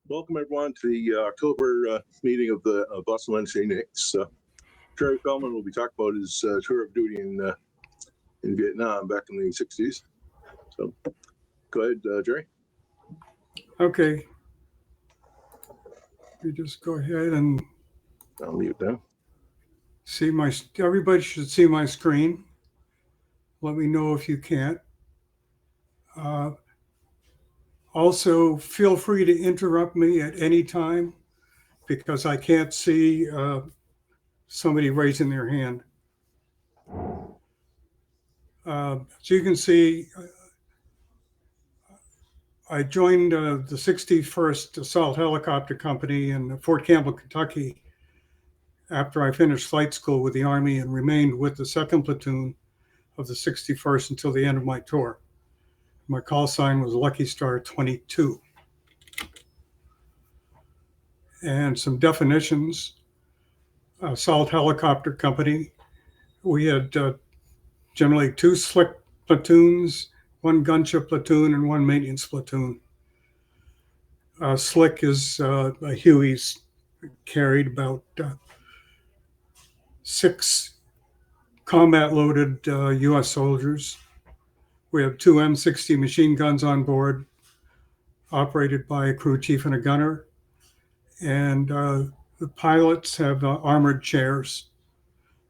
Welcome everyone to the October meeting of the Boston Linux UNIX. Jerry Feldman will be talking about his tour of duty in Vietnam back in the 60s. So go ahead, Jerry. Okay. You just go ahead and I'll mute them. see everybody should see my screen. Let me know if you can't. Also, feel free to interrupt me at any time because I can't see somebody raising their hand. So you can see, I joined the 61st Assault Helicopter Company in Fort Campbell, Kentucky, after I finished flight school with the Army and remained with the 2nd Platoon of the 61st until the end of my tour. My call sign was Lucky Star 22. And some definitions. Assault Helicopter Company. We had generally 2 slick platoons, 1 gunship platoon, and 1 maintenance platoon. Slick is a Huey's carried about 6 combat-loaded U.S. soldiers. We have 2 M60 machine guns on board, operated by a crew chief and a gunner. And the pilots have armored chairs.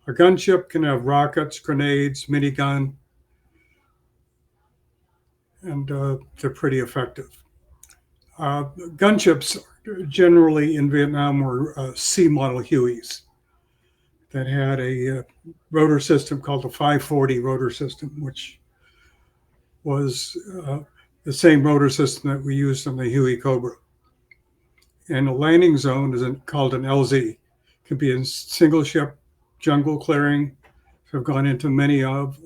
A gunship can have rockets, grenades, minigun, and they're pretty effective. Gunships generally in Vietnam were C model Hueys that had a rotor system called the 540 rotor system, which was the same rotor system that we used on the Huey Cobra. And a landing zone is called an LZ. It can be in single ship, jungle clearing, so I've gone into many of,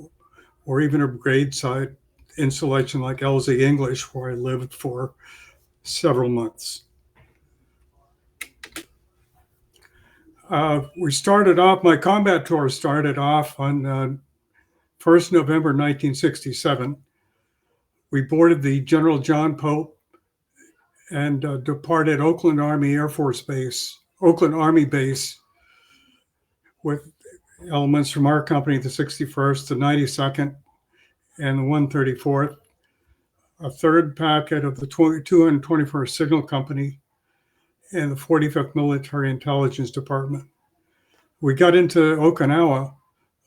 or even a brigade side installation like LZ English, where I lived for several months. My combat tour started off on 1st November 1967. We boarded the General John Pope and departed Oakland Army Base with elements from our company, the 61st, the 92nd, and the 134th, a 3rd packet of the 221st Signal Company, and the 45th Military Intelligence Department. We got into Okinawa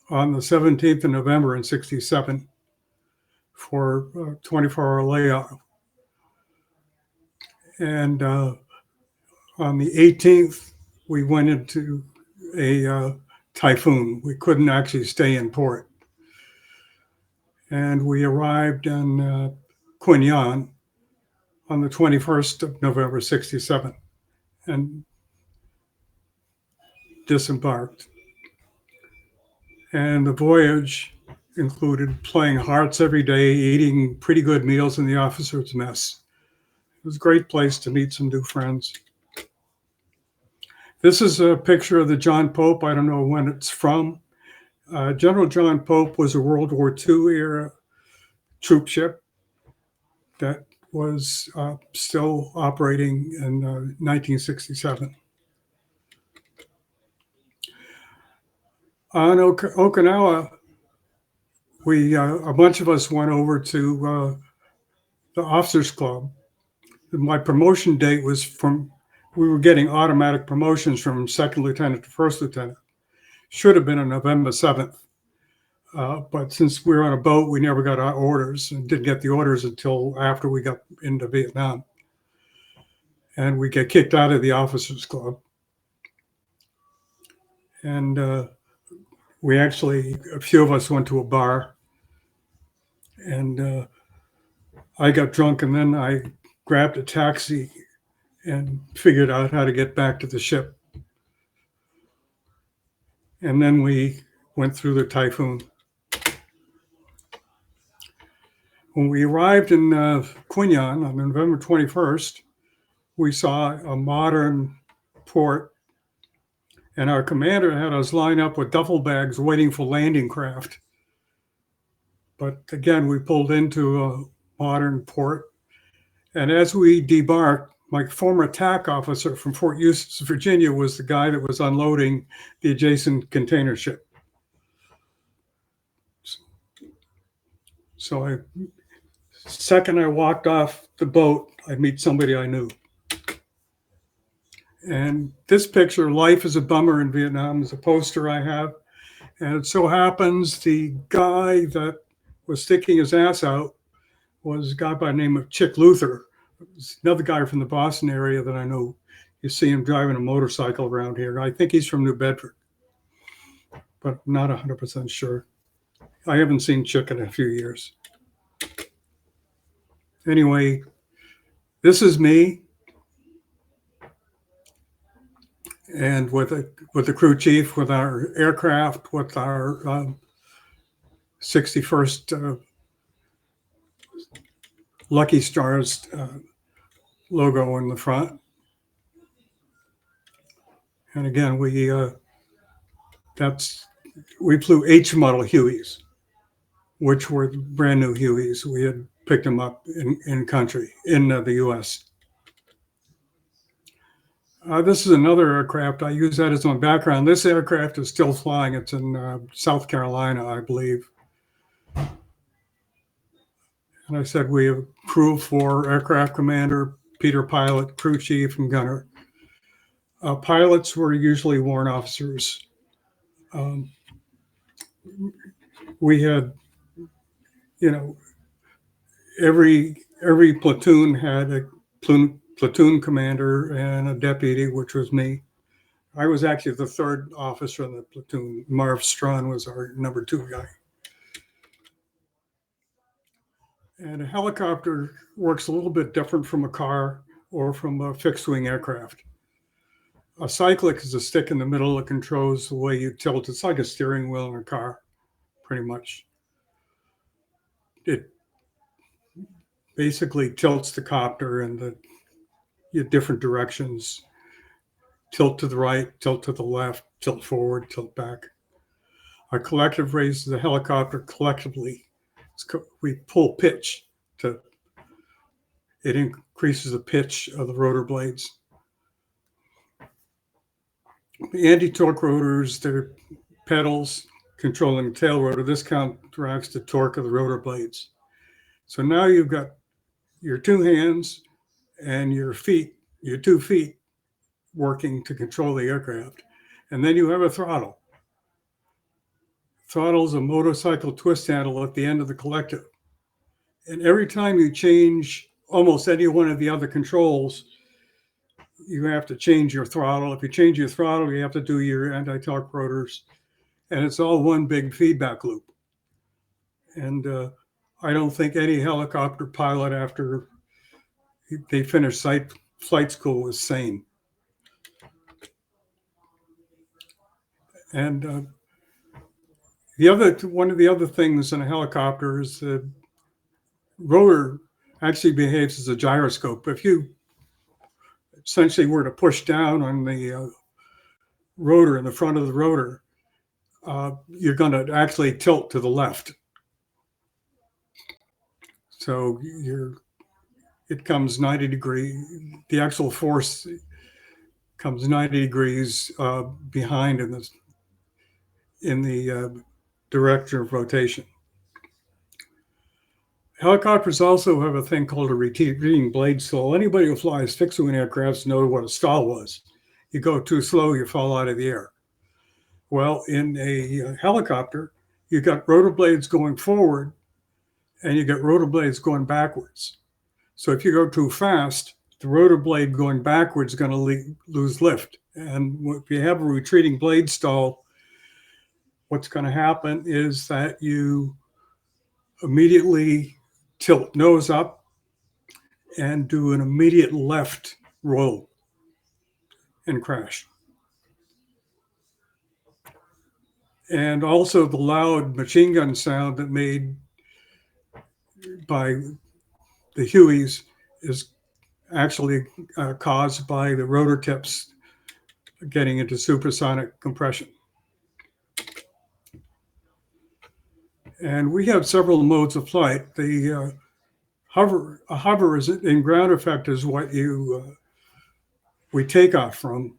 on the 17th of November in 67 for a 24-hour layoff. And on the 18th, we went into a typhoon. We couldn't actually stay in port. And we arrived in Quy Nhon on the 21st of November, 67, and disembarked. And the voyage included playing hearts every day, eating pretty good meals in the officers' mess. It was a great place to meet some new friends. This is a picture of the John Pope. I don't know when it's from. General John Pope was a World War II era troop ship that was still operating in 1967. On Okinawa, a bunch of us went over to the Officers Club. My promotion date was we were getting automatic promotions from 2nd lieutenant to 1st lieutenant. Should have been on November 7th. But since we were on a boat, we never got our orders and didn't get the orders until after we got into Vietnam. And we get kicked out of the Officers Club. And a few of us went to a bar. And I got drunk, and then I grabbed a taxi and figured out how to get back to the ship. And then we went through the typhoon. When we arrived in Quy Nhon on November 21st, we saw a modern port, and our commander had us line up with duffel bags waiting for landing craft. But again, we pulled into a modern port, and as we debarked, my former TAC officer from Fort Eustis, Virginia, was the guy that was unloading the adjacent container ship. So second I walked off the boat, I'd meet somebody I knew. And this picture, Life is a Bummer in Vietnam, is a poster I have. And it so happens the guy that was sticking his ass out was a guy by the name of Chick Luther. Another guy from the Boston area that I know. You see him driving a motorcycle around here. I think he's from New Bedford, but I'm not 100% sure. I haven't seen Chick in a few years. Anyway, this is me. And with the crew chief, with our aircraft, with our 61st Lucky Stars logo in the front. And again, we flew H model Hueys, which were brand new Hueys. We had picked them up in country, in the US. This is another aircraft. I use that as my background. This aircraft is still flying. It's in South Carolina, I believe. And I said we have crew for aircraft commander, Peter pilot, crew chief, and gunner. Pilots were usually warrant officers. We had, every platoon had a platoon commander and a deputy, which was me. I was actually the third officer in the platoon. Marv Strawn was our number 2 guy. And a helicopter works a little bit different from a car or from a fixed wing aircraft. A cyclic is a stick in the middle that controls the way you tilt. It's like a steering wheel in a car, pretty much. It basically tilts the copter in the different directions. Tilt to the right, tilt to the left, tilt forward, tilt back. Our collective raises the helicopter collectively. We pull pitch it increases the pitch of the rotor blades. The anti-torque rotors, they're pedals controlling the tail rotor. This counteracts the torque of the rotor blades. So now you've got your 2 hands and your 2 feet working to control the aircraft. And then you have a throttle. Throttle is a motorcycle twist handle at the end of the collective. And every time you change almost any one of the other controls, you have to change your throttle. If you change your throttle, you have to do your anti-torque rotors. And it's all one big feedback loop. And I don't think any helicopter pilot, after they finished flight school, was sane. And one of the other things in a helicopter is the rotor actually behaves as a gyroscope. If you essentially were to push down on the rotor in the front of the rotor, you're going to actually tilt to the left. So it comes 90 degrees. The actual force comes 90 degrees behind in the direction of rotation. Helicopters also have a thing called a retreating blade stall. Anybody who flies fixed-wing aircrafts knows what a stall was. You go too slow, you fall out of the air. Well, in a helicopter, you got rotor blades going forward and you got rotor blades going backwards. So if you go too fast, the rotor blade going backwards is going to lose lift. And if you have a retreating blade stall, what's going to happen is that you immediately tilt nose up and do an immediate left roll and crash. And also the loud machine gun sound that made by the Hueys is actually caused by the rotor tips getting into supersonic compression. And we have several modes of flight. The hover is in ground effect is what you we take off from,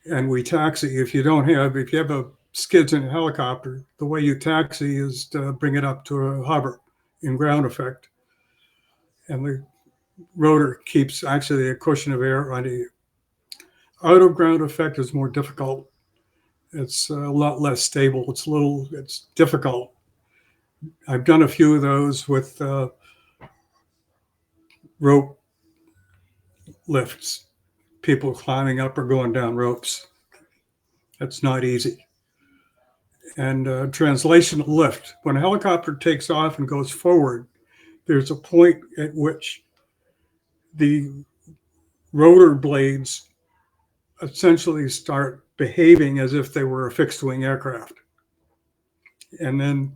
and we taxi. If you have a skids in a helicopter, the way you taxi is to bring it up to a hover in ground effect. And the rotor keeps actually a cushion of air under you. Out of ground effect is more difficult. It's a lot less stable. It's difficult. I've done a few of those with rope lifts, people climbing up or going down ropes. That's not easy. And translational lift. When a helicopter takes off and goes forward, there's a point at which the rotor blades essentially start behaving as if they were a fixed wing aircraft. And then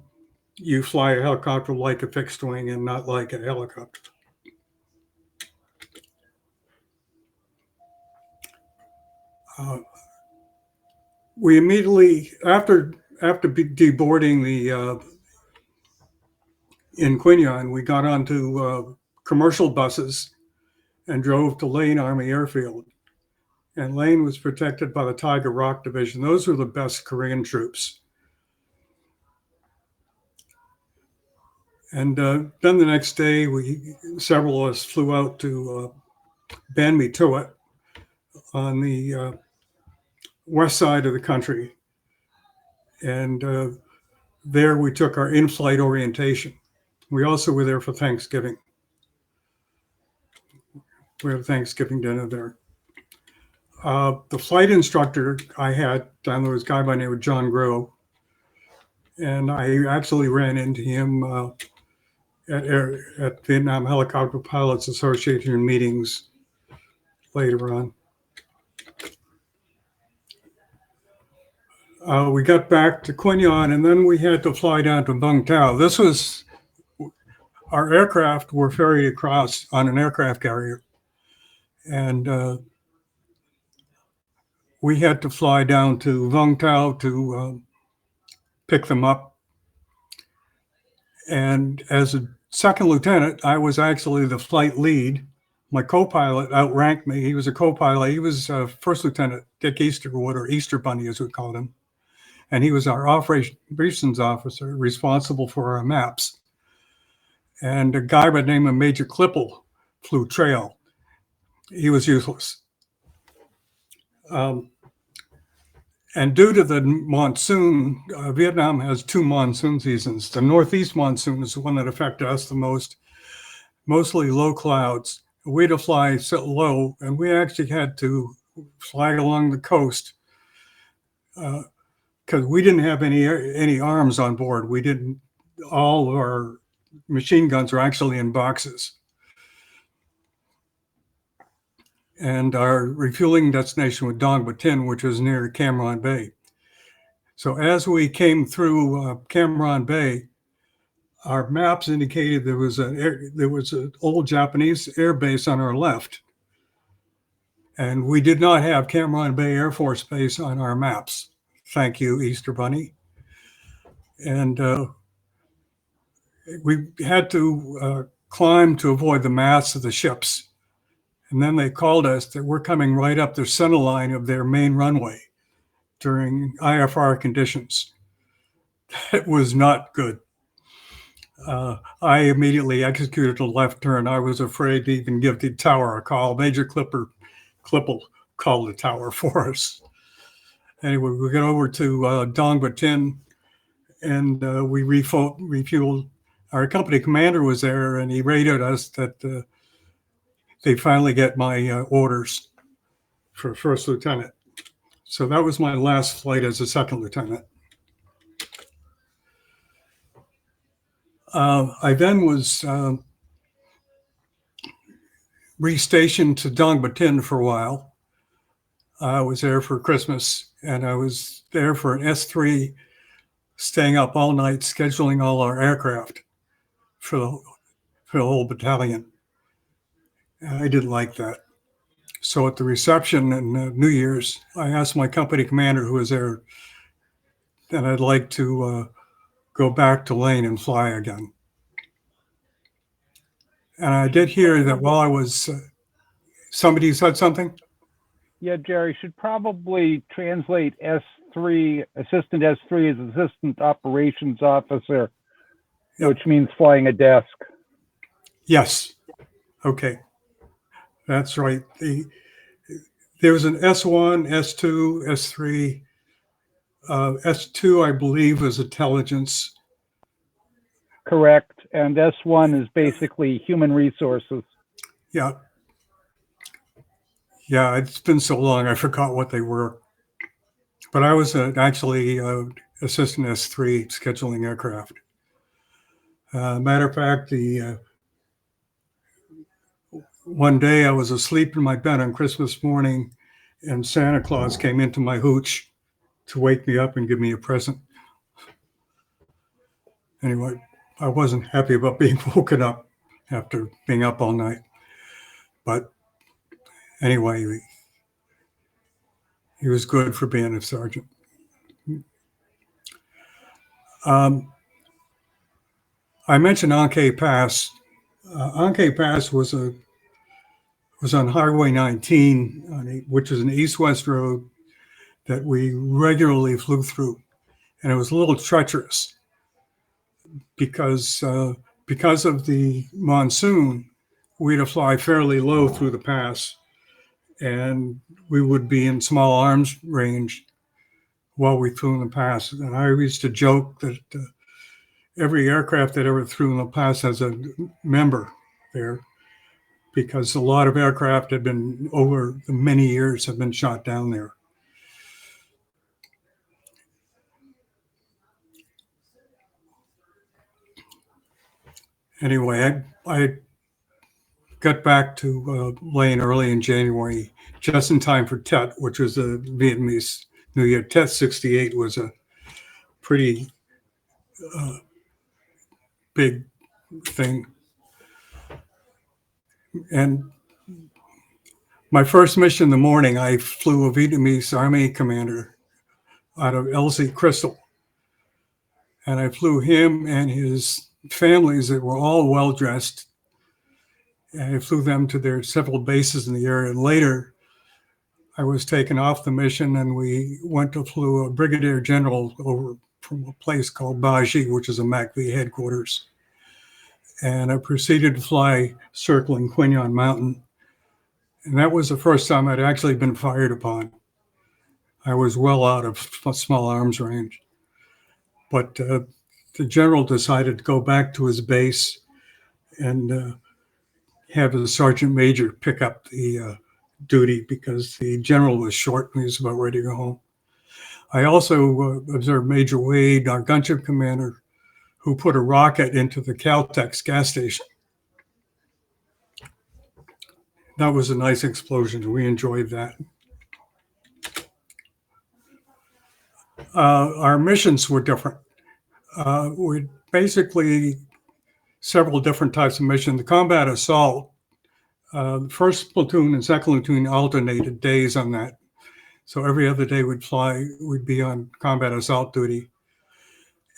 you fly a helicopter like a fixed wing and not like a helicopter. We immediately, after deboarding in Quinyon, we got onto commercial buses and drove to Lane Army Airfield. And Lane was protected by the Tiger Rock Division. Those were the best Korean troops. And then the next day, several of us flew out to Ban Me Tuot on the west side of the country. And there we took our in-flight orientation. We also were there for Thanksgiving. We had a Thanksgiving dinner there. The flight instructor I had down there was a guy by the name of John Groh. And I actually ran into him at Vietnam Helicopter Pilots Association meetings later on. We got back to Quinyon, and then we had to fly down to Vung Tau. Our aircraft were ferried across on an aircraft carrier. And we had to fly down to Vung Tau to pick them up. And as a second lieutenant, I was actually the flight lead. My co-pilot outranked me. He was a co-pilot. He was First Lieutenant Dick Easterwood, or Easter Bunny as we called him. And he was our operations officer responsible for our maps. And a guy by the name of Major Klippel flew trail. He was useless. And due to the monsoon, Vietnam has two monsoon seasons. The northeast monsoon is the one that affected us the most, mostly low clouds. We had to fly so low, and we actually had to fly along the coast because we didn't have any arms on board. All of our machine guns are actually in boxes. And our refueling destination was Dong Batin, which was near Cam Ranh Bay. So as we came through Cam Ranh Bay, our maps indicated there was an old Japanese air base on our left. And we did not have Cam Ranh Bay Air Force Base on our maps. Thank you, Easter Bunny. And we had to climb to avoid the masts of the ships. And then they called us that we're coming right up the center line of their main runway during IFR conditions. It was not good. I immediately executed a left turn. I was afraid to even give the tower a call. Major Klippel called the tower for us. Anyway, we got over to Dong Batin, and we refueled. Our company commander was there, and he radioed us that they finally get my orders for first lieutenant. So that was my last flight as a second lieutenant. I then was restationed to Dong Batin for a while. I was there for Christmas, and I was there for an S3, staying up all night, scheduling all our aircraft for the whole battalion. I didn't like that. So at the reception in New Year's, I asked my company commander who was there that I'd like to go back to Lane and fly again. And I did hear that while I was, somebody said something? Yeah, Jerry should probably translate S3, assistant S3 as assistant operations officer, Yeah. which means flying a desk. Yes. Okay. That's right. There was an S1, S2, S3. S2, I believe, was intelligence. Correct. And S1 is basically human resources. Yeah. Yeah, it's been so long, I forgot what they were. But I was actually assistant S3 scheduling aircraft. Matter of fact, one day I was asleep in my bed on Christmas morning, and Santa Claus came into my hooch to wake me up and give me a present. Anyway, I wasn't happy about being woken up after being up all night. But anyway, he was good for being a sergeant. I mentioned Ankh Pass. Ankh Pass was on Highway 19, which is an east-west road that we regularly flew through, and it was a little treacherous because of the monsoon. We had to fly fairly low through the pass, and we would be in small arms range while we flew in the pass. And I used to joke that every aircraft that ever flew in the pass has a member there, because a lot of aircraft had been, over the many years, have been shot down there. Anyway, I got back to Lane early in January, just in time for Tet, which was a Vietnamese New Year. Tet 68 was a pretty big thing. And my first mission in the morning, I flew a Vietnamese Army commander out of LZ Crystal. And I flew him and his families that were all well-dressed. And I flew them to their several bases in the area. And later, I was taken off the mission, and we flew a brigadier general over from a place called Baji, which is a MACV headquarters. And I proceeded to fly circling Quy Nhon Mountain. And that was the first time I'd actually been fired upon. I was well out of small arms range. But the general decided to go back to his base and have the sergeant major pick up the duty, because the general was short and he was about ready to go home. I also observed Major Wade, our gunship commander, who put a rocket into the Caltex gas station. That was a nice explosion. We enjoyed that. Our missions were different. We basically several different types of mission. The combat assault, the first platoon and second platoon alternated days on that. So every other day we'd be on combat assault duty.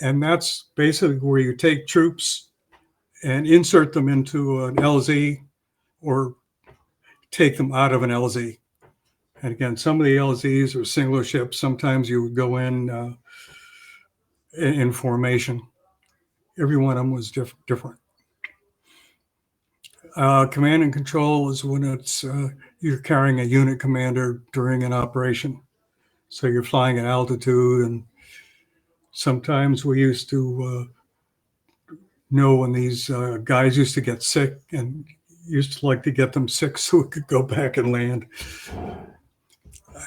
And that's basically where you take troops and insert them into an LZ or take them out of an LZ. And again, some of the LZs are singular ships. Sometimes you would go in formation. Every one of them was different. Command and control is when you're carrying a unit commander during an operation. So you're flying at altitude, and sometimes we used to know when these guys used to get sick, and used to like to get them sick so we could go back and land.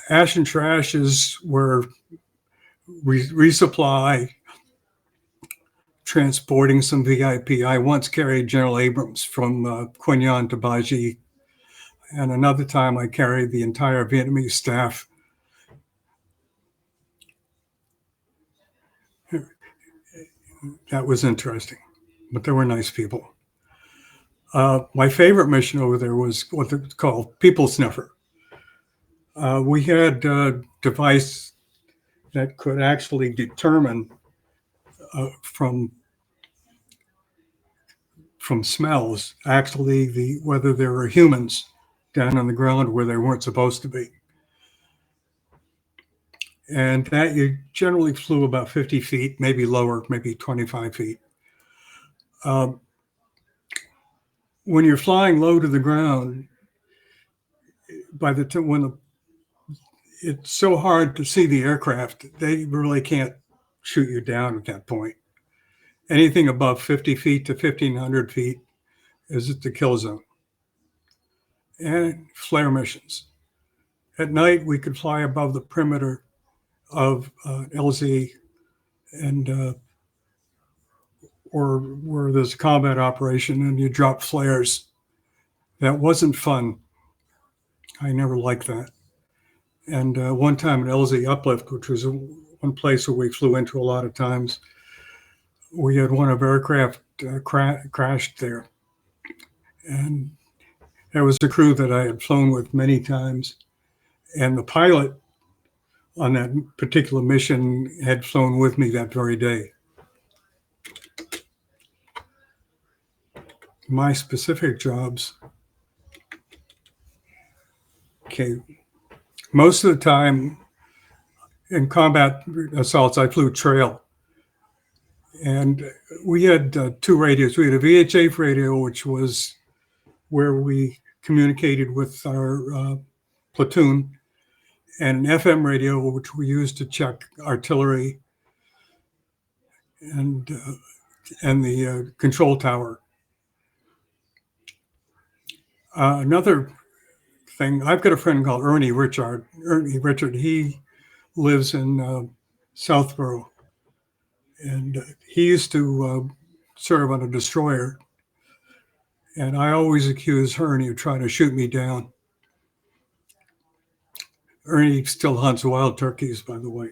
Ash and trash is where we resupply, transporting some VIP. I once carried General Abrams from Quy Nhon to Baji, and another time I carried the entire Vietnamese staff. That was interesting, but they were nice people. My favorite mission over there was what they called People Sniffer. We had a device that could actually determine from smells, actually, whether there were humans down on the ground where they weren't supposed to be. And that you generally flew about 50 feet, maybe lower, maybe 25 feet. When you're flying low to the ground, by the time it's so hard to see the aircraft, they really can't shoot you down at that point. Anything above 50 feet to 1,500 feet is the kill zone. And flare missions. At night, we could fly above the perimeter of LZ and or where there's a combat operation and you drop flares. That wasn't fun. I never liked that. And one time at LZ Uplift, which was one place where we flew into a lot of times, we had one of our aircraft crashed there. And that was a crew that I had flown with many times. And the pilot on that particular mission had flown with me that very day. My specific jobs. Okay. Most of the time in combat assaults, I flew trail. And we had two radios. We had a VHF radio, which was where we communicated with our platoon, and an FM radio, which we used to check artillery and the control tower. Another thing, I've got a friend called Ernie Richard. He lives in Southborough, and he used to serve on a destroyer. And I always accuse Ernie of trying to shoot me down. Ernie still hunts wild turkeys, by the way.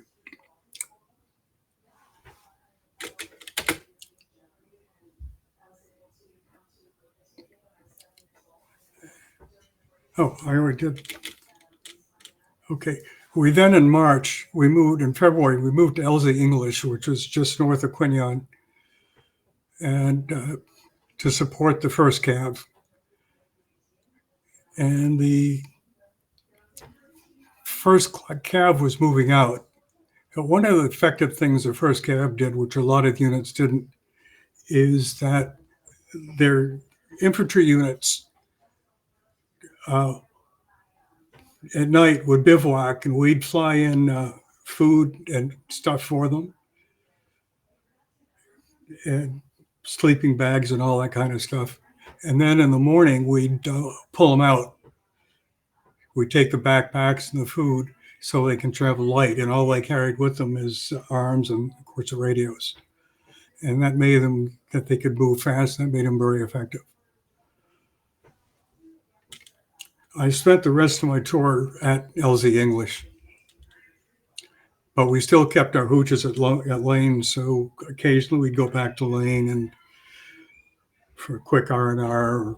Oh, I already did. Okay. We then in March, in February, we moved to LZ English, which was just north of Quinyon, and to support the first Cav. And the first Cav was moving out. But one of the effective things the first Cav did, which a lot of units didn't, is that their infantry units at night would bivouac, and we'd fly in food and stuff for them, and sleeping bags and all that kind of stuff. And then in the morning, we'd pull them out. We'd take the backpacks and the food so they can travel light, and all they carried with them is arms and, of course, the radios. And that made them, that they could move fast, and that made them very effective. I spent the rest of my tour at LZ English, but we still kept our hooches at Lane, so occasionally we'd go back to Lane and for a quick R&R,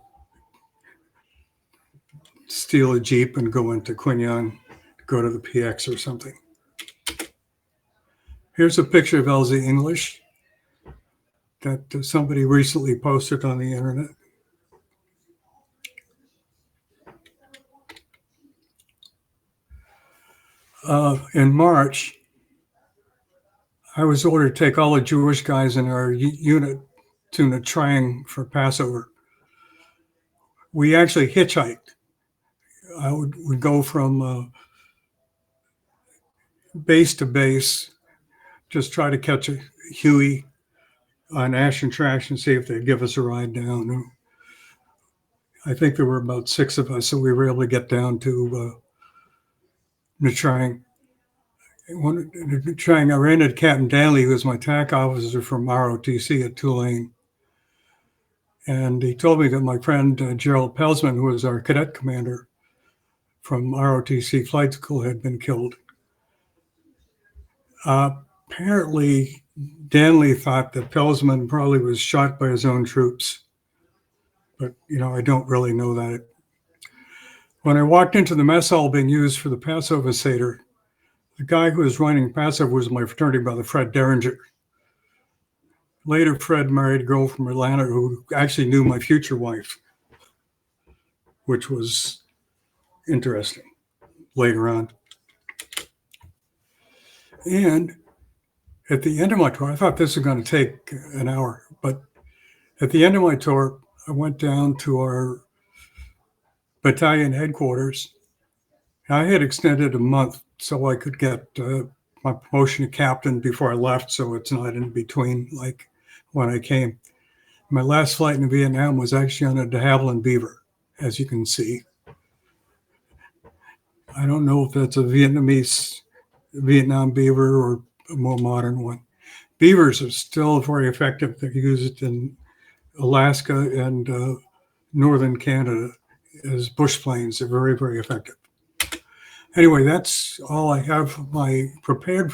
steal a Jeep and go into Quinyon, go to the PX or something. Here's a picture of LZ English that somebody recently posted on the internet. In March, I was ordered to take all the Jewish guys in our unit to Nha Trang for Passover. We actually hitchhiked. I would go from base to base, just try to catch a Huey on Ash and Trash and see if they'd give us a ride down. I think there were about 6 of us, so we were able to get down to Nha Trang. Nha Trang, I ran into Captain Danley, who was my TAC officer from ROTC at Tulane. And he told me that my friend Lt Feldman, who was our cadet commander from ROTC Flight School, had been killed. Apparently, Danley thought that Feldman probably was shot by his own troops. But, I don't really know that. When I walked into the mess hall being used for the Passover Seder, the guy who was running Passover was my fraternity brother, Fred Derringer. Later, Fred married a girl from Atlanta who actually knew my future wife, which was interesting later on. And at the end of my tour, I thought this was going to take an hour, but at the end of my tour, I went down to our battalion headquarters. I had extended a month so I could get my promotion to captain before I left, so it's not in between like when I came. My last flight in Vietnam was actually on a de Havilland Beaver, as you can see. I don't know if that's a Vietnamese Vietnam Beaver or a more modern one. Beavers are still very effective. They're used in Alaska and northern Canada as bush planes. They're very, very effective. Anyway, that's all I have for my prepared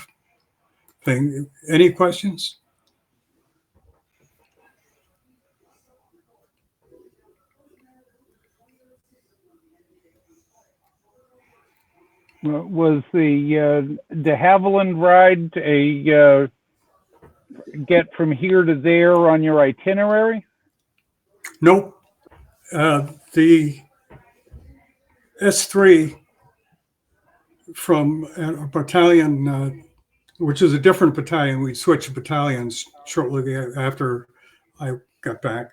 thing. Any questions? Was the de Havilland ride a get from here to there on your itinerary? Nope. The S3 from a battalion, which is a different battalion. We switched battalions shortly after I got back.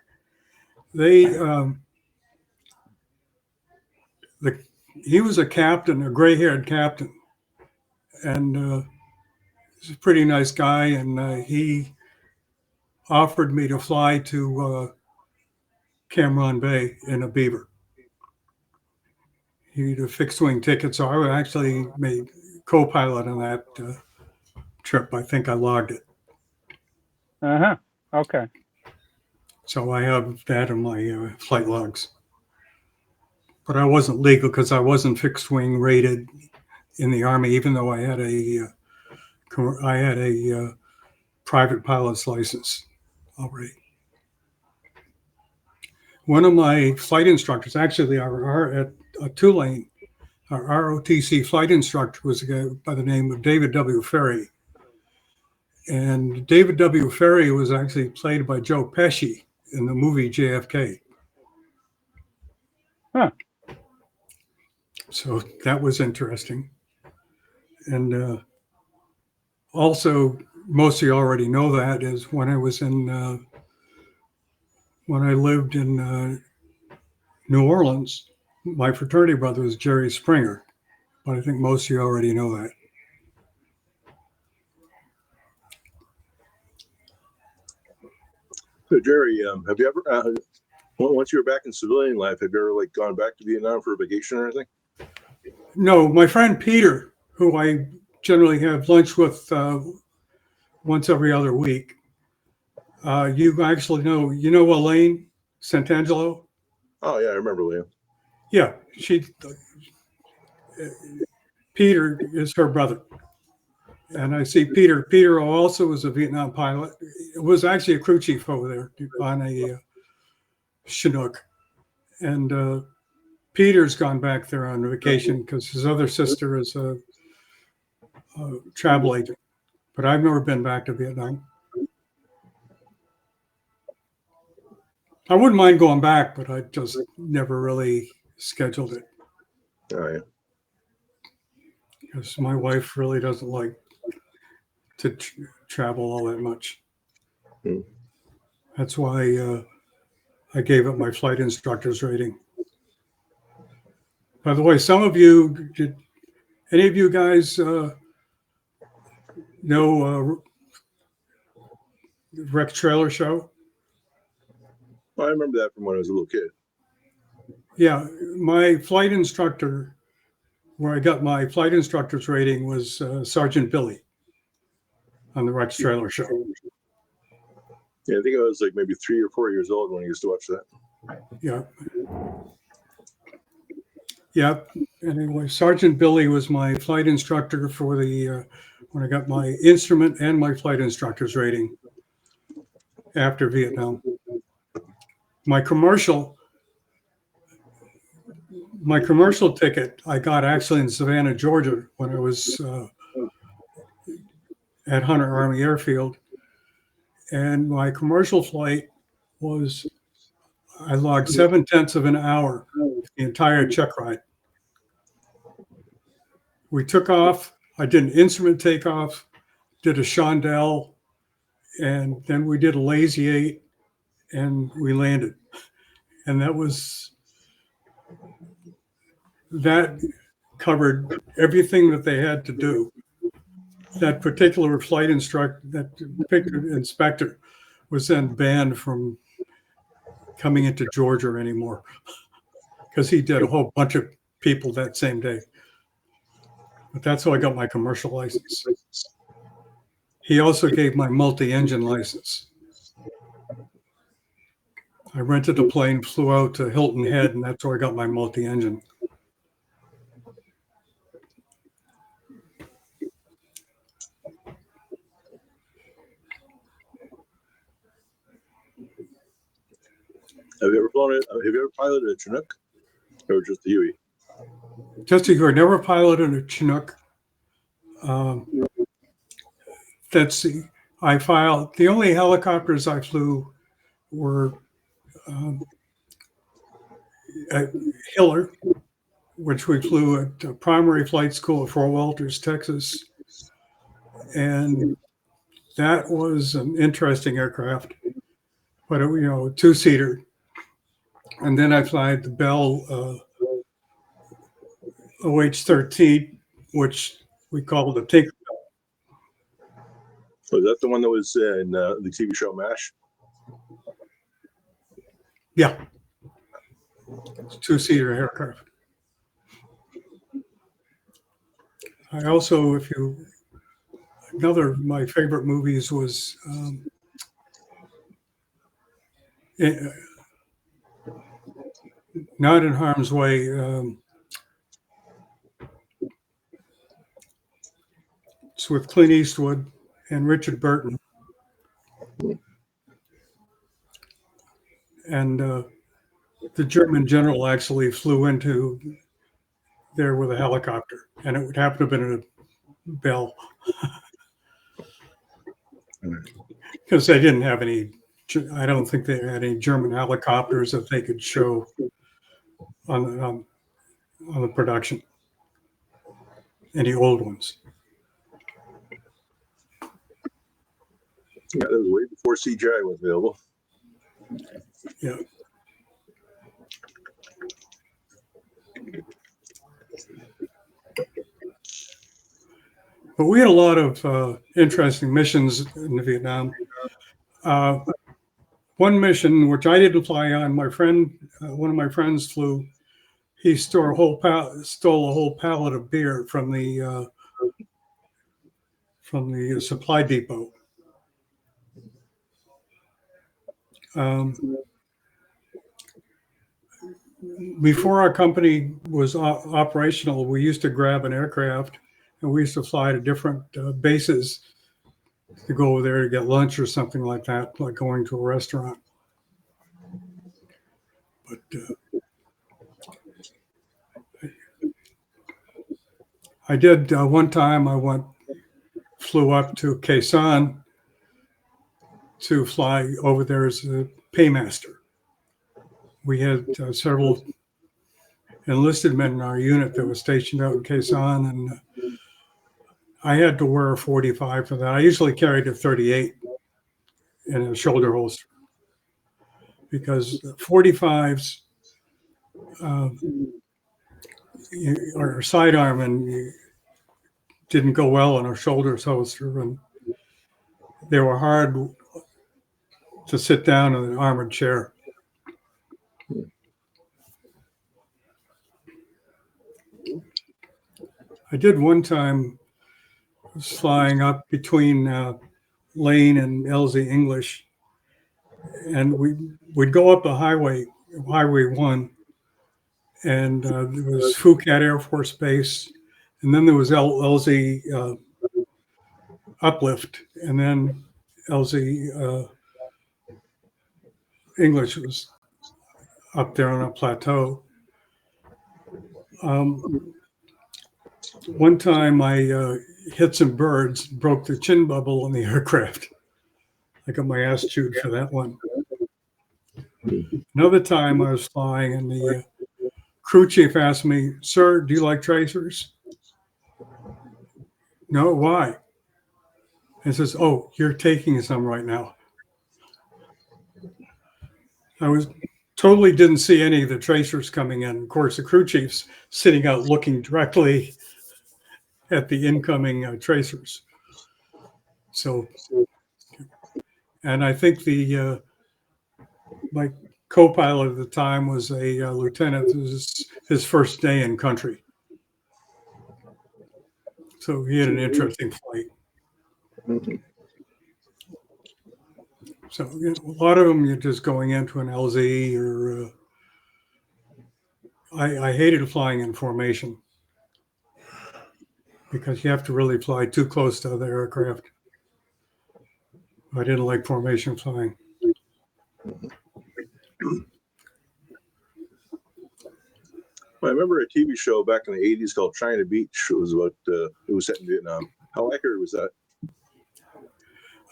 He was a captain, a gray-haired captain, and he's a pretty nice guy. And he offered me to fly to Cam Ranh Bay in a Beaver. He had a fixed-wing ticket, so I actually made co-pilot on that trip. I think I logged it. Uh-huh. Okay. So I have that in my flight logs. But I wasn't legal because I wasn't fixed wing rated in the Army, even though I had a private pilot's license already. One of my flight instructors, actually, at Tulane, our ROTC flight instructor was a guy by the name of David W. Ferry. And David W. Ferry was actually played by Joe Pesci in the movie JFK. Huh. So that was interesting. And also, most of you already know that, is when I was when I lived in New Orleans, my fraternity brother was Jerry Springer. But I think most of you already know that. So Jerry, have you ever, once you were back in civilian life, have you ever like gone back to Vietnam for a vacation or anything? No, my friend Peter, who I generally have lunch with once every other week. You actually know, Elaine Santangelo? Oh yeah, I remember Liam. Yeah, Peter is her brother. And I see Peter. Peter also was a Vietnam pilot. It was actually a crew chief over there on a Chinook. And Peter's gone back there on vacation because his other sister is a travel agent. But I've never been back to Vietnam. I wouldn't mind going back, but I just never really scheduled it. Oh yeah. Because my wife really doesn't like to travel all that much. Hmm. That's why I gave up my flight instructor's rating. By the way, did any of you guys know Wreck Trailer Show? Well, I remember that from when I was a little kid. Yeah, my flight instructor, where I got my flight instructor's rating, was Sergeant Billy on the Rex Trailer Show. Yeah, I think I was like maybe 3 or 4 years old when I used to watch that. Yeah. Yeah. Anyway, Sergeant Billy was my flight instructor for when I got my instrument and my flight instructor's rating after Vietnam. My commercial ticket I got actually in Savannah, Georgia, when I was at Hunter Army Airfield. And my commercial flight was, I logged 0.7 of an hour the entire check ride. We took off I did an instrument takeoff, did a chandelle, and then we did a lazy 8, and we landed. And that covered everything that they had to do. That particular flight instructor, that particular inspector, was then banned from coming into Georgia anymore because he did a whole bunch of people that same day. But that's how I got my commercial license. He also gave my multi-engine license. I rented a plane, flew out to Hilton Head, and that's where I got my multi-engine. Have you ever piloted a Chinook or just the Huey? Just to go, I never piloted a Chinook. The only helicopters I flew were at Hiller, which we flew at primary flight school at Fort Walters, Texas. And that was an interesting aircraft, but a two-seater. And then I fly the Bell OH-13, which we call the Tinkerbell. Was that the one that was in the TV show MASH? Yeah. It's a two-seater aircraft. I also, another of my favorite movies was Not in Harm's Way. It's with Clint Eastwood and Richard Burton. And the German general actually flew into there with a helicopter, and it would happen to have been a Bell. Because they didn't have any, I don't think they had any German helicopters that they could show on the production. Any old ones. Yeah, that was way before CGI was available. Yeah. But we had a lot of interesting missions in Vietnam. One mission, which I didn't fly on, my friend, one of my friends flew. He stole a whole pallet of beer from the supply depot. Before our company was operational, we used to grab an aircraft and we used to fly to different bases to go over there to get lunch or something like that, like going to a restaurant. But I did one time. Flew up to Khe Sanh to fly over there as a paymaster. We had several enlisted men in our unit that was stationed out in Khe Sanh, and I had to wear a 45 for that. I usually carried a 38 in a shoulder holster because 45s our sidearm and didn't go well on our shoulder holster, and they were hard to sit down in an armored chair. I did one time flying up between Lane and LZ English, and we'd go up the highway 1, and there was Phuket Air Force Base, and then there was LZ Uplift, and then LZ English was up there on a plateau. One time I hit some birds, broke the chin bubble on the aircraft. I got my ass chewed for that one. Another time I was flying and the crew chief asked me, "Sir, do you like tracers?" No, why? And says, oh, you're taking some right now. I was totally didn't see any of the tracers coming in. Of course, the crew chief's sitting out looking directly at the incoming tracers. So, and I think the my co-pilot at the time was a lieutenant. It was his first day in country. So he had an interesting flight. Mhm. So a lot of them, you're just going into an LZ or I hated flying in formation because you have to really fly too close to other aircraft. I didn't like formation flying. I remember a TV show back in the 80s called China Beach. It was about, it was set in Vietnam. How accurate was that?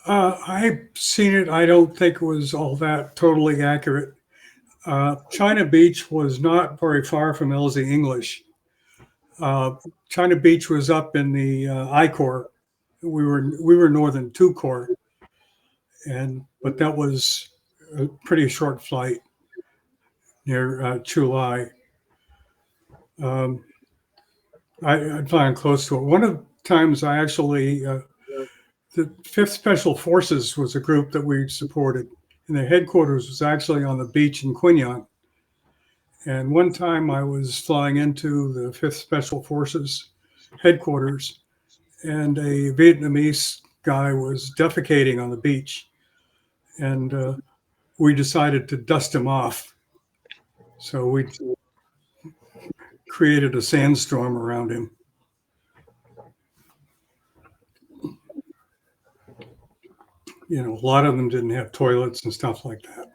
I've seen it. I don't think it was all that totally accurate. China Beach was not very far from LZ English. China Beach was up in the I Corps. We were Northern 2 Corps, but that was a pretty short flight near Chu Lai. I'd flying close to it. One of the times I actually, the 5th Special Forces was a group that we supported, and their headquarters was actually on the beach in Quy Nhon. And one time I was flying into the 5th Special Forces headquarters, and a Vietnamese guy was defecating on the beach. And we decided to dust him off. So we created a sandstorm around him. You know, a lot of them didn't have toilets and stuff like that.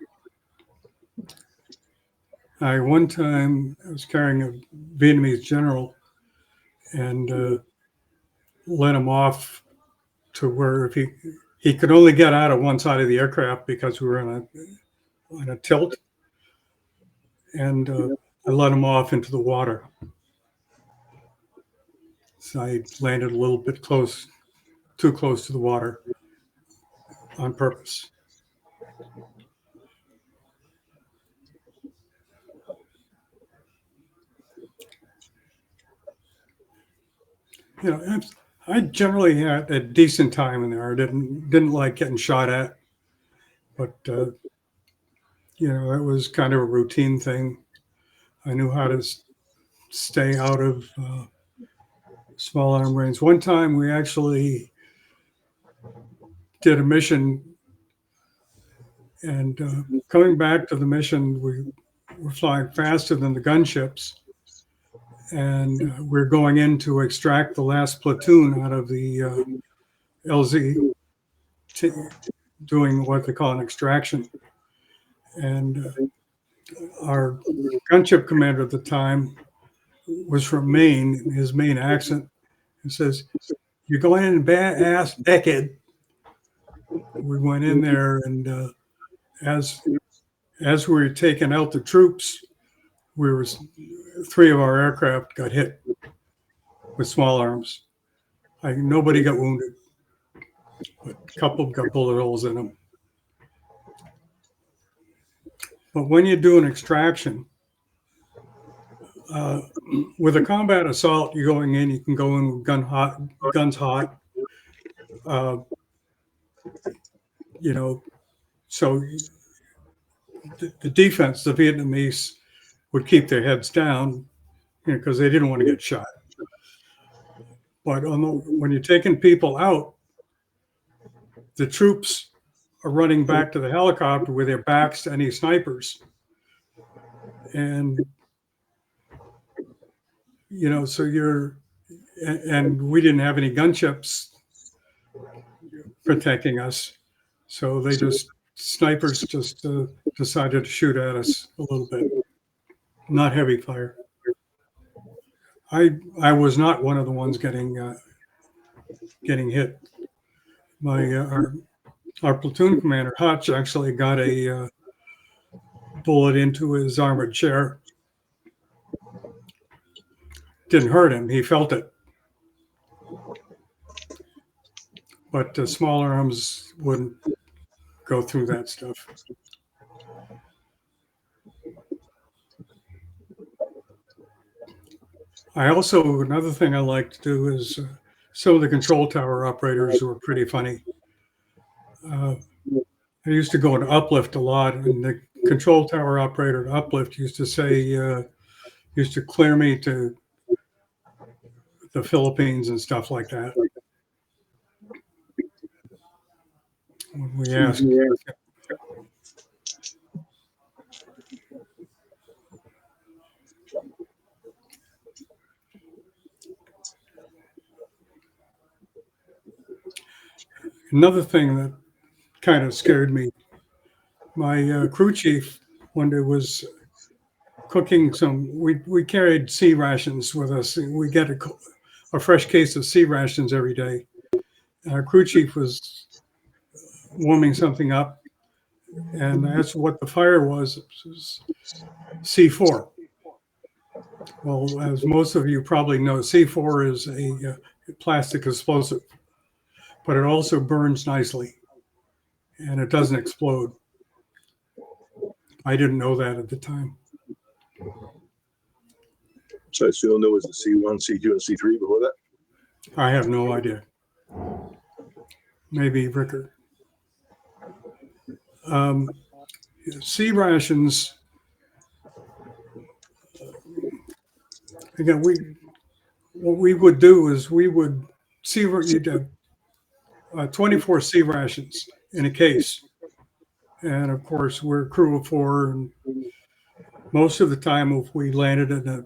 One time I was carrying a Vietnamese general and let him off to where if he could only get out of one side of the aircraft because we were on a tilt, and I let him off into the water. So I landed a little bit too close to the water on purpose. You know, I generally had a decent time in there. I didn't like getting shot at, but you know, it was kind of a routine thing. I knew how to stay out of small arm range. One time we actually did a mission, and coming back to the mission, we were flying faster than the gunships, and we're going in to extract the last platoon out of the LZ, doing what they call an extraction. And our gunship commander at the time was from Maine, his Maine accent, and says, "You're going in bad-ass Beckett." We went in there, and as we were taking out the troops, 3 of our aircraft got hit with small arms. Nobody got wounded, but a couple got bullet holes in them. But when you do an extraction, with a combat assault, you're going in, you can go in with guns hot. You know, so the defense, the Vietnamese would keep their heads down, you know, because they didn't want to get shot. But when you're taking people out, the troops are running back to the helicopter with their backs to any snipers. And, you know, so and we didn't have any gunships protecting us. So snipers just decided to shoot at us a little bit. Not heavy fire. I was not one of the ones getting hit. Our platoon commander, Hutch, actually got a bullet into his armored chair. Didn't hurt him. He felt it. but small arms wouldn't go through that stuff. Another thing I like to do is some of the control tower operators were pretty funny. I used to go in uplift a lot, and the control tower operator at uplift used to say, used to clear me to the Philippines and stuff like that. When we asked. Another thing that kind of scared me, my crew chief, when it was cooking we carried sea rations with us. We get a fresh case of sea rations every day. Our crew chief was warming something up, and that's what the fire was C4. Well, as most of you probably know, C4 is a plastic explosive, but it also burns nicely, and it doesn't explode. I didn't know that at the time. So I assume there was the C1, C2, and C3 before that? I have no idea. Maybe Rickard. Sea rations. Again, what we would do is we would you'd have 24 sea rations in a case, and of course we're a crew of 4, and most of the time if we landed in a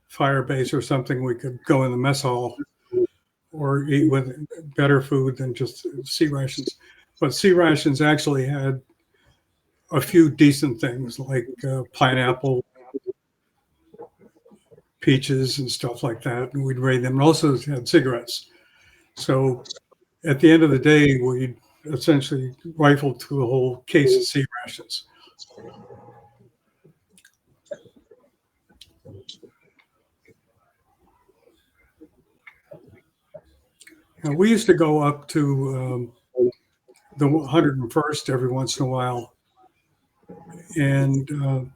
fire base or something, we could go in the mess hall or eat with better food than just sea rations. But sea rations actually had a few decent things like pineapple, peaches, and stuff like that, and we'd raid them. And also had cigarettes. So at the end of the day, we'd essentially rifled through a whole case of sea rations. Now, we used to go up to the 101st every once in a while, and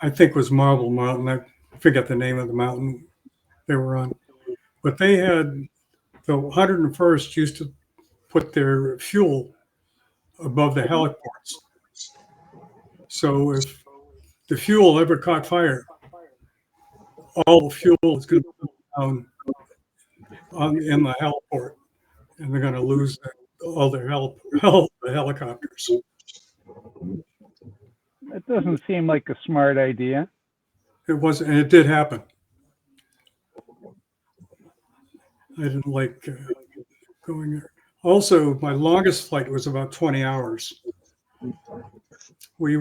I think it was Marble Mountain. I forget the name of the mountain they were on, but they had the 101st used to put their fuel above the heliports. So if the fuel ever caught fire, all the fuel is going to be down in the heliport, and they're going to lose all their the helicopters. That doesn't seem like a smart idea. It was, and it did happen. I didn't like going there. Also, my longest flight was about 20 hours. We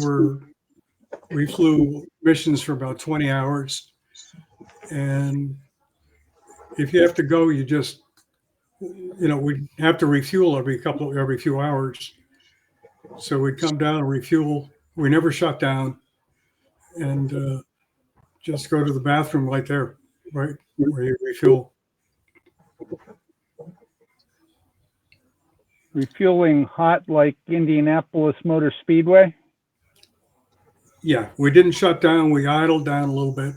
flew missions for about 20 hours. And if you have to go, you just, we'd have to refuel every few hours. So we'd come down and refuel. We never shut down, and just go to the bathroom right there, right where you refuel. Refueling hot like Indianapolis Motor Speedway? Yeah, we didn't shut down. We idled down a little bit,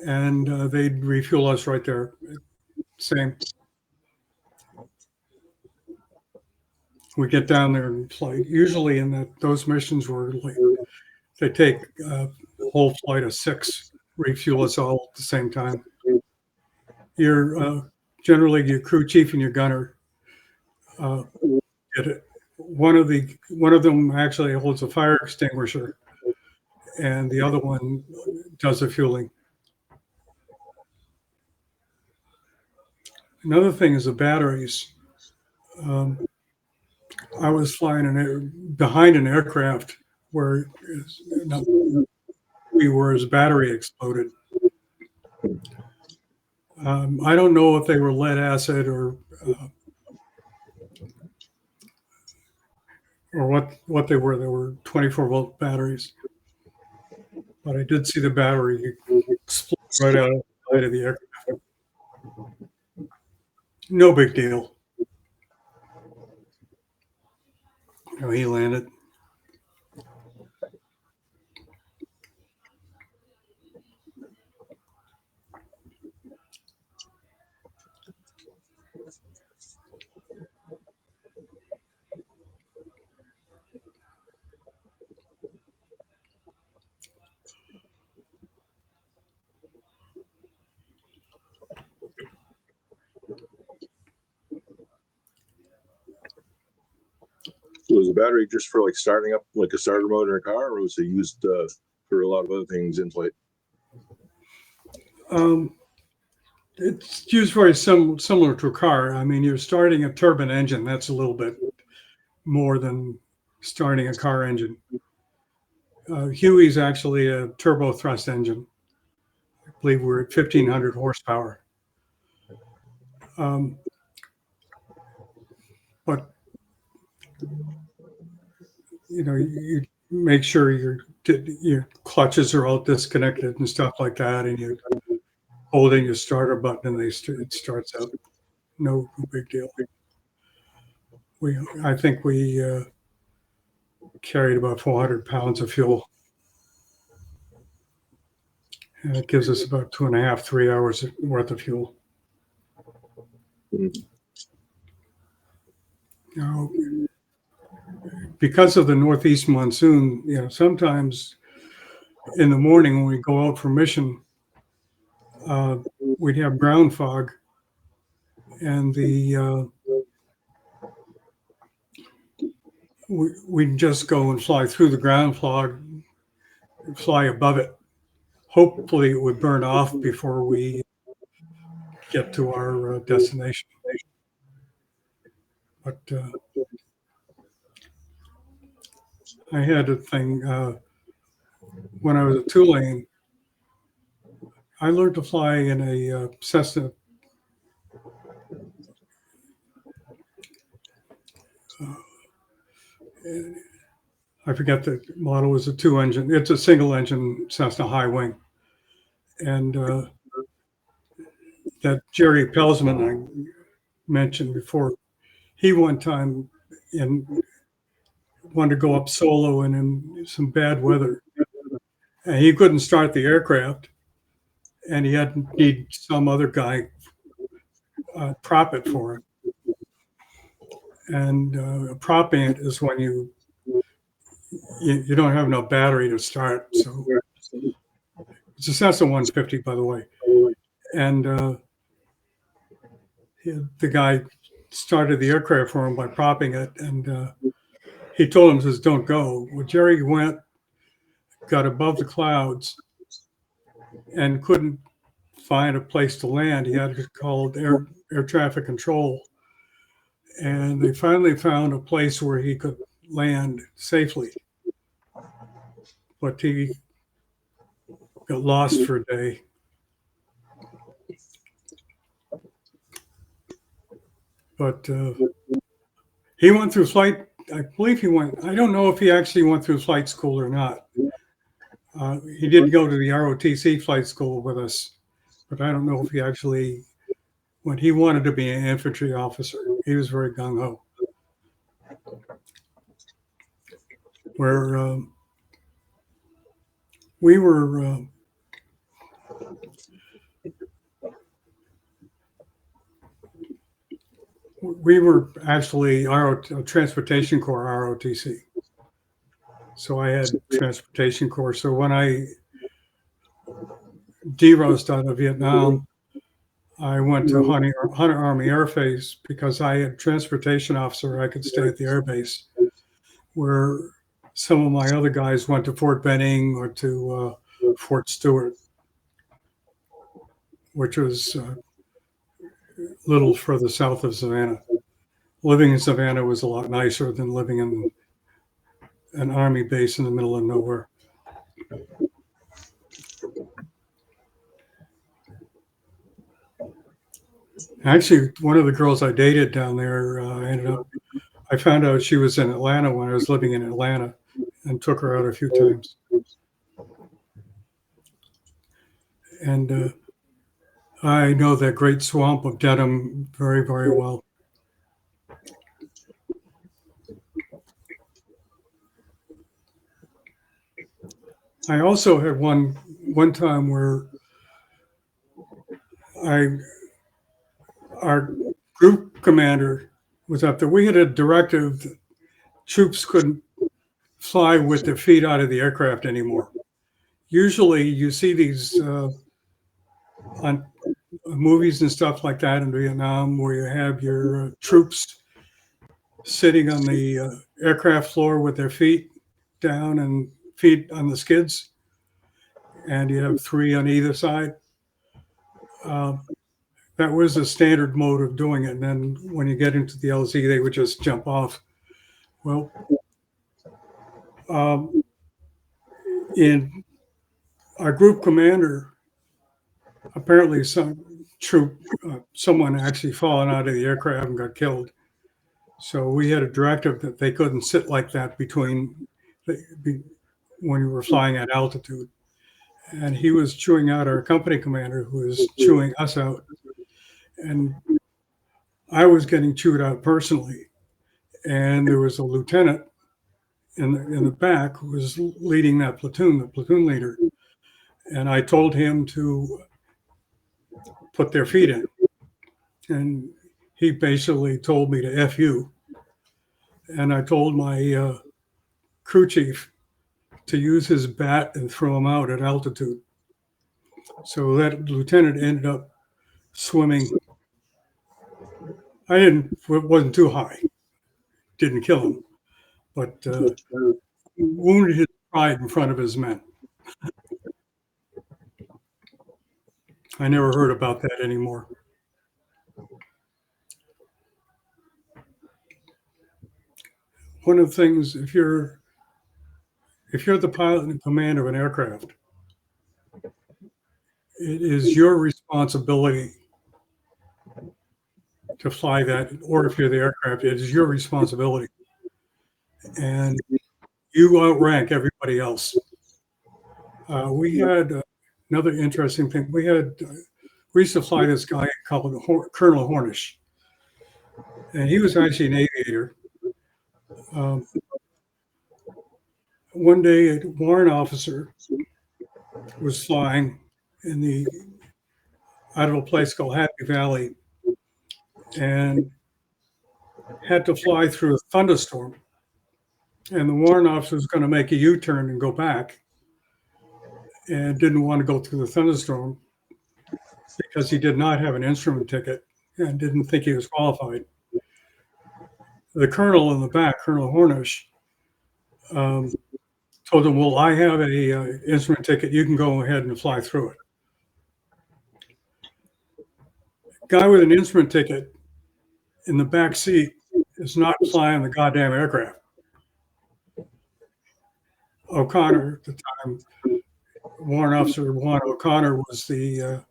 and they'd refuel us right there. Same. We get down there and fly. Usually in those missions were like, they take a whole flight of 6, refuel us all at the same time. Generally your crew chief and your gunner get it. One of them actually holds a fire extinguisher, and the other one does the fueling. Another thing is the batteries. I was flying behind an aircraft where his battery exploded. I don't know if they were lead acid or what they were. They were 24-volt batteries, but I did see the battery explode right out of the aircraft. No big deal. He landed. Was the battery just for like starting up like a starter motor in a car, or was it used for a lot of other things in flight? It's used very similar to a car. I mean, you're starting a turbine engine. That's a little bit more than starting a car engine. Huey's actually a turbo thrust engine. I believe we're at 1,500 horsepower. But you make sure your clutches are all disconnected and stuff like that, and you're holding your starter button and it starts up. No big deal. I think we carried about 400 pounds of fuel. And it gives us about 2.5, 3 hours worth of fuel. Now, because of the northeast monsoon, sometimes in the morning when we go out for mission, we'd have ground fog, and we'd just go and fly through the ground fog, fly above it. Hopefully it would burn off before we get to our destination. But I had a thing when I was at Tulane. I learned to fly in a Cessna. I forget the model. Was a 2-engine. It's a single-engine Cessna high wing, and that Jerry Feldman I mentioned before, he one time wanted to go up solo and in some bad weather, and he couldn't start the aircraft, and he had to need some other guy prop it for him. And propping it is when you don't have enough battery to start. So it's a Cessna 150, by the way. And the guy started the aircraft for him by propping it, and he told him, says, "Don't go." Well, Jerry went, got above the clouds, and couldn't find a place to land. He had to call air traffic control, and they finally found a place where he could land safely. But he got lost for a day. But he went through flight. I believe he went. I don't know if he actually went through flight school or not. He didn't go to the ROTC flight school with us, but I don't know if he actually, when he wanted to be an infantry officer, he was very gung ho. Where we were. We were actually Transportation Corps ROTC. So I had Transportation Corps. So when I derosed out of Vietnam, I went to Hunter Army Air Base because I had transportation officer. I could stay at the air base, where some of my other guys went to Fort Benning or to Fort Stewart, which was a little further south of Savannah. Living in Savannah was a lot nicer than living in an army base in the middle of nowhere. Actually, one of the girls I dated down there I found out she was in Atlanta when I was living in Atlanta, and took her out a few times. And I know that great swamp of Dedham very, very well. I also had one time where our group commander was up there. We had a directive that troops couldn't fly with their feet out of the aircraft anymore. Usually you see these on movies and stuff like that in Vietnam where you have your troops sitting on the aircraft floor with their feet down and feet on the skids, and you have 3 on either side. That was a standard mode of doing it. And then when you get into the LZ, they would just jump off. Well, in our group commander, apparently someone actually fallen out of the aircraft and got killed. So we had a directive that they couldn't sit like that when you were flying at altitude. And he was chewing out our company commander, who was chewing us out. And I was getting chewed out personally. And there was a lieutenant in the back who was leading that platoon, the platoon leader. And I told him to put their feet in. And he basically told me to F you. And I told my crew chief to use his bat and throw him out at altitude. So that lieutenant ended up swimming. It wasn't too high. Didn't kill him, but wounded his pride in front of his men. I never heard about that anymore. One of the things, if you're the pilot in command of an aircraft, it is your responsibility to fly that, or if you're the aircraft, it is your responsibility. And you outrank everybody else. We had another interesting thing. We used to fly this guy called Colonel Hornish, and he was actually an aviator. One day, a warrant officer was flying out of a place called Happy Valley, and had to fly through a thunderstorm. And the warrant officer was going to make a U-turn and go back, and didn't want to go through the thunderstorm because he did not have an instrument ticket and didn't think he was qualified. The colonel in the back, Colonel Hornish, told him, well, I have a instrument ticket. You can go ahead and fly through it. Guy with an instrument ticket in the back seat is not flying the goddamn aircraft. O'Connor, at the time, Warrant Officer Juan O'Connor, was the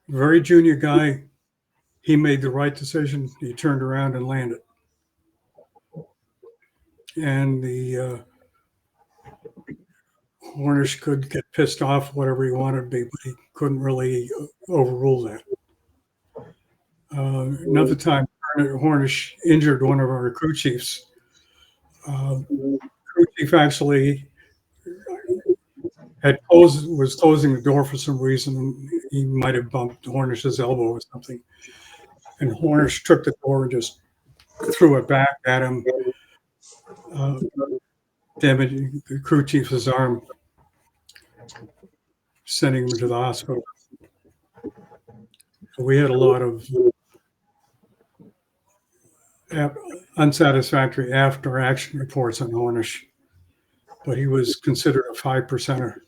very junior guy. He made the right decision. He turned around and landed. And the Hornish could get pissed off, whatever he wanted to be, but he couldn't really overrule that. Another time, Hornish injured one of our crew chiefs. Crew chief actually was closing the door for some reason. He might have bumped Hornish's elbow or something. And Hornish took the door and just threw it back at him, damaging the crew chief's arm, sending him to the hospital. So we had a lot of unsatisfactory after action reports on Hornish, but he was considered a 5%er.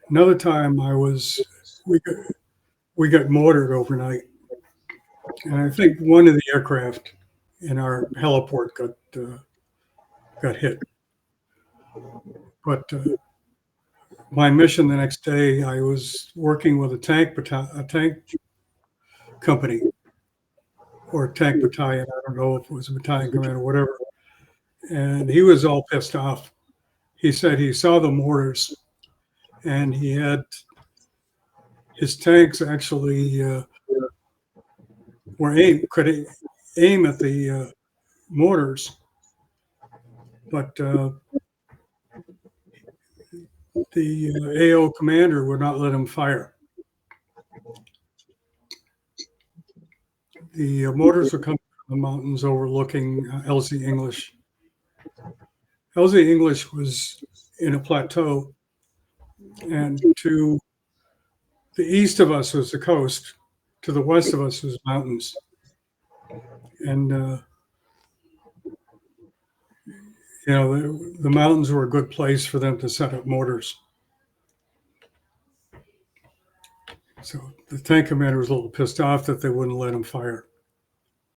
Another time we got mortared overnight, and I think one of the aircraft in our heliport got hit. But my mission the next day, I was working with a tank company or tank battalion. I don't know if it was a battalion commander or whatever. And he was all pissed off. he said he saw the mortars, and he had his tanks actually could aim at the mortars, but the AO commander would not let him fire. The mortars were coming from the mountains overlooking LZ English. LZ English was in a plateau, and to the east of us was the coast, to the west of us was mountains. And, the mountains were a good place for them to set up mortars. So the tank commander was a little pissed off that they wouldn't let him fire.